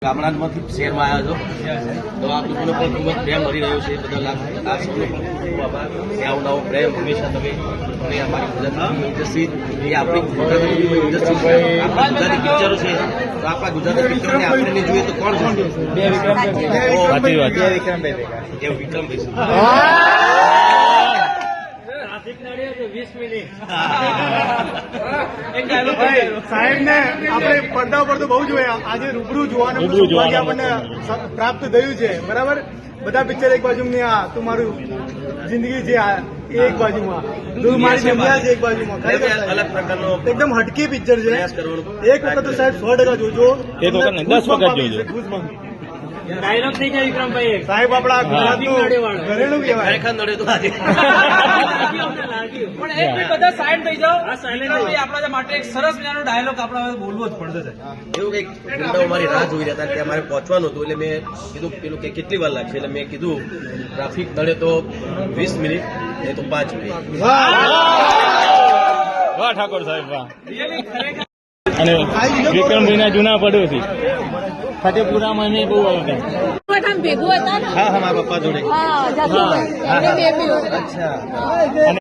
ગામડામાંથી શહેરમાં આવ્યા છો તો આ લોકોને પણ ખૂબ જ પ્રેમ મળી રહ્યો છે. બદલ આ સૌનો પણ ખૂબ આભાર. આવો નવો પ્રેમ હંમેશા તમે અમારી ગુજરાતી ઇન્ડસ્ટ્રી એ આપણી ગુજરાતી ઇન્ડસ્ટ્રી છે. આપણા ગુજરાતી પિક્ચરો છે તો આપણા ગુજરાતી પિક્ચરોને આપણે નહીં જોઈએ તો કોણ જોશે? વિક્રમભાઈ સાહેબ ને આપણે પડદા પર તો બહુ જોયા, આજે રૂબરૂ જોવાનું આપણને પ્રાપ્ત થયું છે. બરાબર, બધા પિક્ચર એક બાજુ ને આ તું મારું જિંદગી છે આ એક બાજુમાં, તું મારી દુનિયા છે એક બાજુમાં. અલગ પ્રકારનો એકદમ હટકી પિક્ચર છે. એક વખત તો સાહેબ 100% જોજો, 10 વખત જોજો. ડાયલોગ થઈ જાય વિક્રમભાઈ. સાહેબ આપણા ગુજરાતનું ઘરેલું કહેવાય. ખરેખર નડે તો આજે પણ એક બી બધા સાઈડ થઈ જાઓ. આપણા માટે એક સરસ મજાનો ડાયલોગ આપણે બોલવો જ પડશે. એવું કઈક ગુંડાઓ મારી રાહ જોઈ રહ્યા હતા કે અમારે પહોંચવાનું હતું, એટલે મેં કીધું પેલું કે કેટલી વાર લાગશે, એટલે મેં કીધું ટ્રાફિક નડે તો 20 મિનિટ નહીં તો 5 મિનિટ. વાહ ઠાકોર સાહેબ વાહ. અને વિક્રમભાઈના જૂના પડોશી ફતેપુરામાં બહુ આવતા. ભેગું હતા ને. હા, મારા પપ્પા જોડે. હા, અચ્છા.